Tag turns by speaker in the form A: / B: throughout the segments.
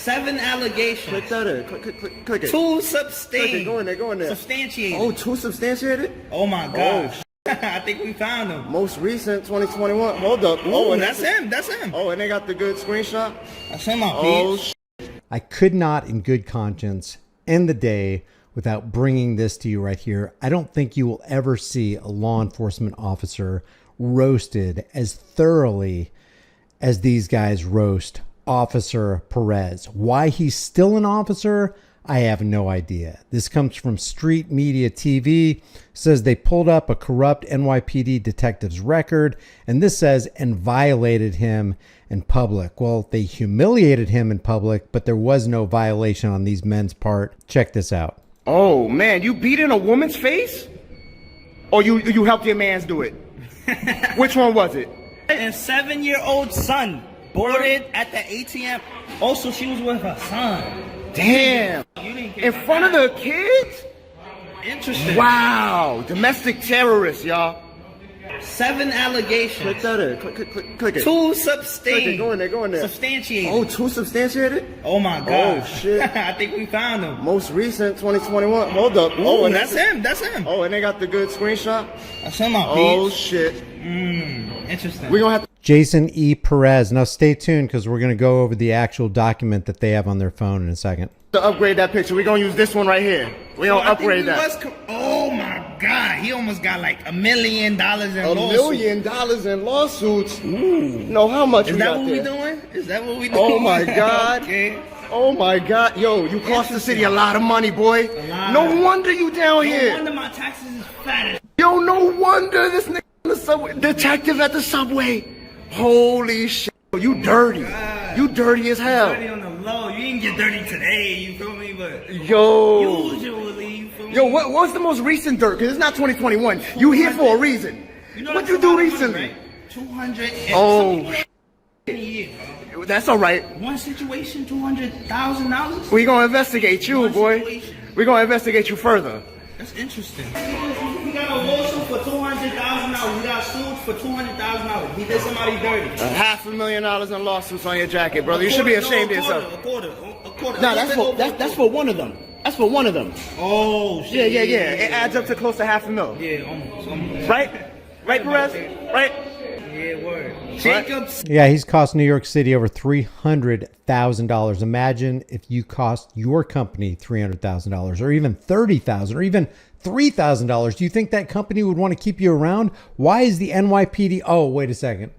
A: 7 allegations.
B: Click that in. Click it.
A: 2
B: Click it. Go in there.
A: substantiated.
B: Oh, 2 substantiated?
A: Oh my gosh. I think we found him.
B: Most recent, 2021. Hold up.
A: Oh, and that's him.
B: Oh, and they got the good screenshot?
A: That's him, my
B: Oh,
C: I could not, in good conscience, end the day without bringing this to you right here. I don't think you will ever see a law enforcement officer roasted as thoroughly as these guys roast Officer Perez. Why he's still an officer, I have no idea. This comes from Street Media TV. Says they pulled up a corrupt NYPD detective's record, and this says, and violated him in public. Well, they humiliated him in public, but there was no violation on these men's part. Check this out.
B: Oh, man, you beat in a woman's face? Or you helped your mans do it? Which one was it?
A: And 7-year-old son boarded at the ATM. Also, she was with her son.
B: Damn. In front of the kids?
A: Interesting.
B: Wow. Domestic terrorists, y'all.
A: 7 allegations.
B: Click that in. Click it.
A: 2
B: Click it. Go in there.
A: substantiated.
B: Oh, 2 substantiated?
A: Oh my god.
B: Oh, shit.
A: I think we found him.
B: Most recent, 2021. Hold up.
A: Oh, and that's him.
B: Oh, and they got the good screenshot?
A: That's him, my
B: Oh, shit.
A: Interesting.
B: We're going to have to
C: Jason E. Perez. Now stay tuned because we're going to go over the actual document that they have on their phone in a second.
B: upgrade that picture. We're going to use this one right here. We're going to upgrade that.
A: Oh my God. He almost got like $1 million in lawsuits.
B: $1 million in lawsuits? Ooh. No, how much
A: Is
B: we
A: that
B: got
A: what
B: there?
A: we doing? Is that what we doing?
B: Oh my God.
A: Okay.
B: Oh my God. Yo, you cost the city a lot of money, boy. No wonder you down here.
A: No wonder my taxes is fat.
B: Yo, no wonder this nigga in the subway, detective at the subway. Holy shit. You dirty. You dirty as hell.
A: Dirty on the low. You didn't get dirty today, you feel me? But
B: yo.
A: Usually, you feel me?
B: Yo, what's the most recent dirt? Because it's not 2021. You here for a reason.
A: You know
B: What you do recently?
A: Right? 200
B: Oh,
A: year, bro.
B: that's all right.
A: One situation, $200,000.
B: We gonna investigate you,
A: One
B: boy.
A: situation.
B: We gonna investigate you further.
A: That's interesting. We got a lawsuit for $200,000. We got sued for $200,000. He did somebody dirty.
B: $500,000 in lawsuits on your jacket, brother. You should be ashamed of yourself.
A: A quarter.
B: No, that's for one of them. That's for one of them.
A: Oh, shit.
B: Yeah. It adds up to close to $500,000.
A: Yeah, almost.
B: Right? Right, Perez? Right?
A: Yeah, word. Jacobs.
C: Yeah, he's cost New York City over $300,000. Imagine if you cost your company $300,000 or even $30,000 or even $3,000. Do you think that company would want to keep you around? Why is the NYPD... Oh, wait a second.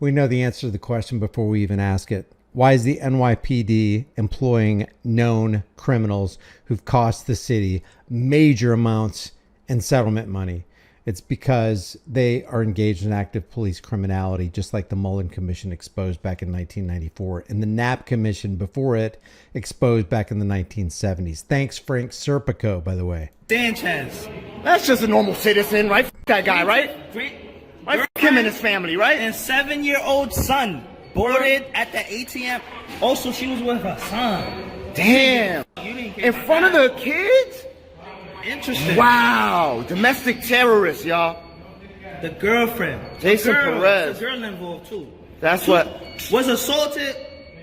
C: We know the answer to the question before we even ask it. Why is the NYPD employing known criminals who've cost the city major amounts in settlement money? It's because they are engaged in active police criminality, just like the Mullen Commission exposed back in 1994 and the Knapp Commission before it exposed back in the 1970s. Thanks, Frank Serpico, by the way.
A: Sanchez.
B: That's just a normal citizen, right? F that guy, right? Right? F him and his family, right?
A: And 7-year-old son boarded at the ATM. Also, she was with her son.
B: Damn. In front of the kids?
A: Interesting.
B: Wow. Domestic terrorists, y'all.
A: The girlfriend.
B: Jason Perez.
A: The girl involved too.
B: That's what.
A: Was assaulted.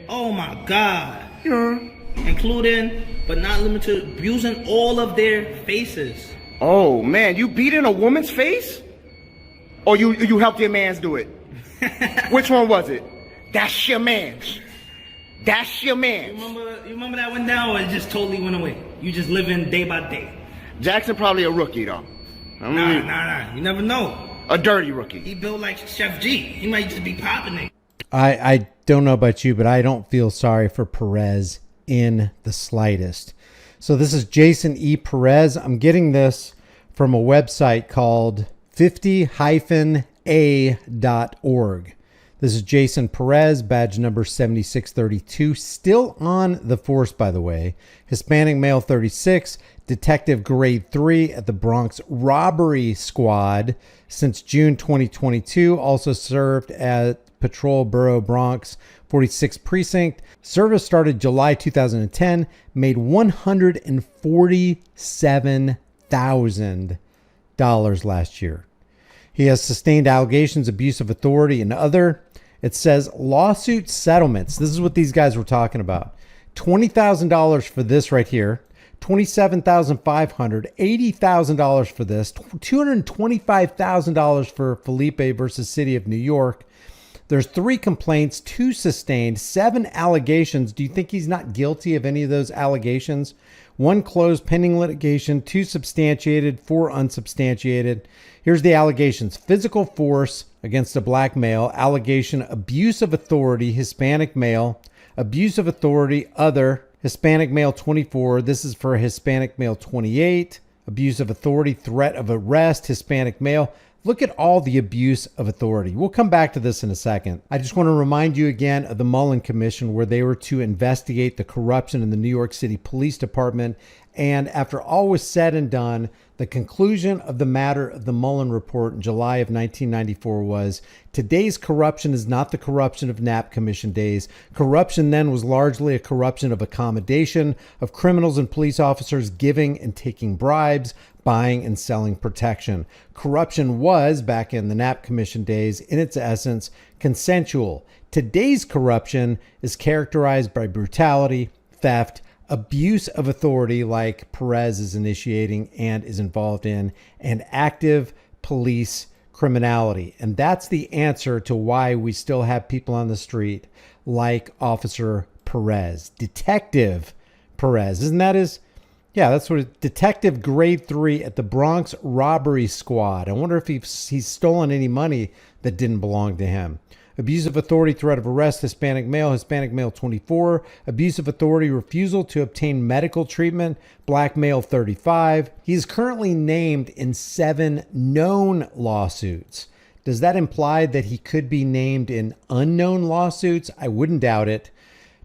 A: Oh my God.
B: Yeah.
A: Including, but not limited to, abusing all of their faces.
B: Oh man, you beat in a woman's face? Or you helped your mans do it? Which one was it? That's your man's. That's your man's.
A: You remember that went down, or it just totally went away? You just living day by day.
B: Jackson probably a rookie though.
A: Nah. You never know.
B: A dirty rookie.
A: He built like Chef G. He might just be popping it.
C: I don't know about you, but I don't feel sorry for Perez in the slightest. So this is Jason E. Perez. I'm getting this from a website called 50-a.org. This is Jason Perez, badge number 7632. Still on the force, by the way. Hispanic male, 36. Detective grade 3 at the Bronx Robbery Squad since June 2022. Also served at Patrol Bureau Bronx 46th Precinct. Service started July 2010. Made $147,000 last year. He has sustained allegations, abuse of authority, and other. It says lawsuit settlements. This is what these guys were talking about. $20,000 for this right here, $27,500, $80,000 for this, $225,000 for Felipe versus City of New York. There's 3 complaints, 2 sustained, 7 allegations. Do you think he's not guilty of any of those allegations? 1 closed pending litigation, 2 substantiated, 4 unsubstantiated. Here's the allegations. Physical force against a black male. Allegation, abuse of authority, Hispanic male. Abuse of authority, other, Hispanic male 24. This is for a Hispanic male 28. Abuse of authority, threat of arrest, Hispanic male. Look at all the abuse of authority. We'll come back to this in a second. I just want to remind you again of the Mullen Commission, where they were to investigate the corruption in the New York City Police Department. And after all was said and done, the conclusion of the matter of the Mullen Report in July of 1994 was, today's corruption is not the corruption of Knapp Commission days. Corruption then was largely a corruption of accommodation, of criminals and police officers giving and taking bribes, buying and selling protection. Corruption was, back in the Knapp Commission days, in its essence, consensual. Today's corruption is characterized by brutality, theft, abuse of authority like Perez is initiating and is involved in, and active police criminality. And that's the answer to why we still have people on the street like Officer Perez. Detective Perez. Isn't that his? Yeah, that's what it, Detective Grade 3 at the Bronx Robbery Squad. I wonder if he's stolen any money that didn't belong to him. Abuse of authority, threat of arrest, Hispanic male 24. Abuse of authority, refusal to obtain medical treatment, black male 35. He's currently named in 7 known lawsuits. Does that imply that he could be named in unknown lawsuits? I wouldn't doubt it.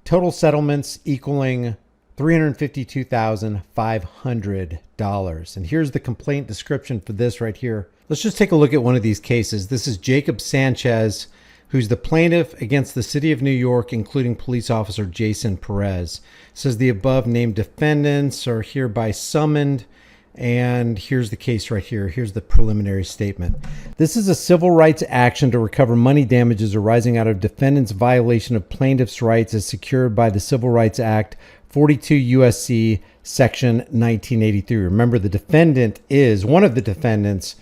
C: Total settlements equaling $352,500. And here's the complaint description for this right here. Let's just take a look at one of these cases. This is Jacob Sanchez, who's the plaintiff against the City of New York, including police officer Jason Perez. It says the above named defendants are hereby summoned. And here's the case right here. Here's the preliminary statement. This is a civil rights action to recover money damages arising out of defendant's violation of plaintiff's rights as secured by the Civil Rights Act 42 USC section 1983. Remember, the defendant is, one of the defendants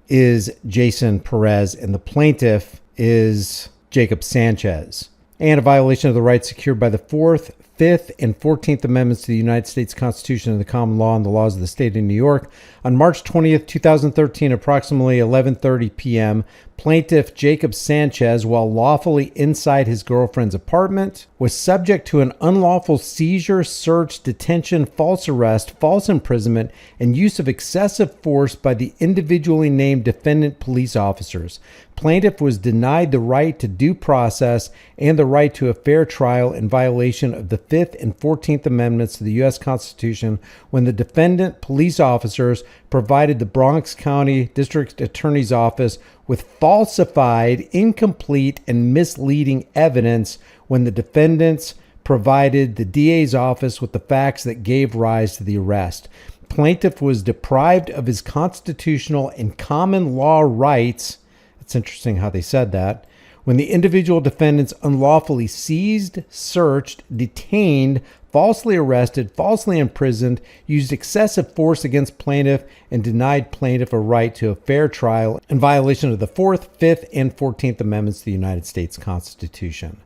C: is Jason Perez, and the plaintiff is Jacob Sanchez. And a violation of the rights secured by the 4th, 5th, and 14th Amendments to the United States Constitution and the common law and the laws of the state of New York. On March 20th, 2013, approximately 11:30 p.m., plaintiff Jacob Sanchez, while lawfully inside his girlfriend's apartment, was subject to an unlawful seizure, search, detention, false arrest, false imprisonment, and use of excessive force by the individually named defendant police officers. Plaintiff was denied the right to due process and the right to a fair trial in violation of the 5th and 14th Amendments to the U.S. Constitution when the defendant police officers provided the Bronx County District Attorney's Office with falsified, incomplete, and misleading evidence when the defendants provided the DA's office with the facts that gave rise to the arrest. Plaintiff was deprived of his constitutional and common law rights. It's interesting how they said that. When the individual defendants unlawfully seized, searched, detained, falsely arrested, falsely imprisoned, used excessive force against plaintiff, and denied plaintiff a right to a fair trial in violation of the 4th, 5th, and 14th Amendments to the United States Constitution.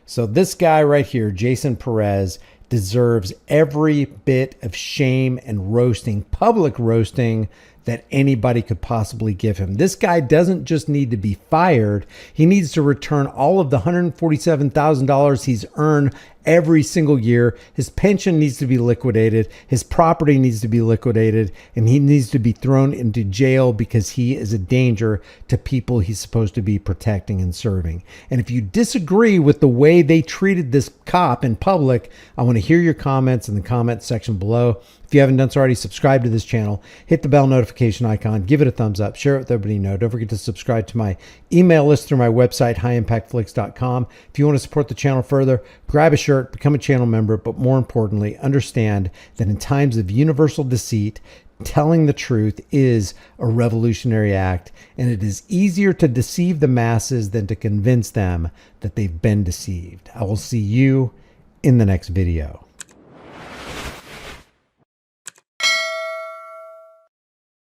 C: So this guy right here, Jason Perez, deserves every bit of shame and roasting, public roasting, that anybody could possibly give him. This guy doesn't just need to be fired. He needs to return all of the $147,000 he's earned every single year. His pension needs to be liquidated. His property needs to be liquidated. And he needs to be thrown into jail because he is a danger to people he's supposed to be protecting and serving. And if you disagree with the way they treated this cop in public, I want to hear your comments in the comment section below. If you haven't done so already, subscribe to this channel, hit the bell notification icon, give it a thumbs up, share it with everybody you know. Don't forget to subscribe to my email list through my website, highimpactflix.com. If you want to support the channel further, grab a shirt, become a channel member, but more importantly, understand that in times of universal deceit, telling the truth is a revolutionary act, and it is easier to deceive the masses than to convince them that they've been deceived. I will see you in the next video.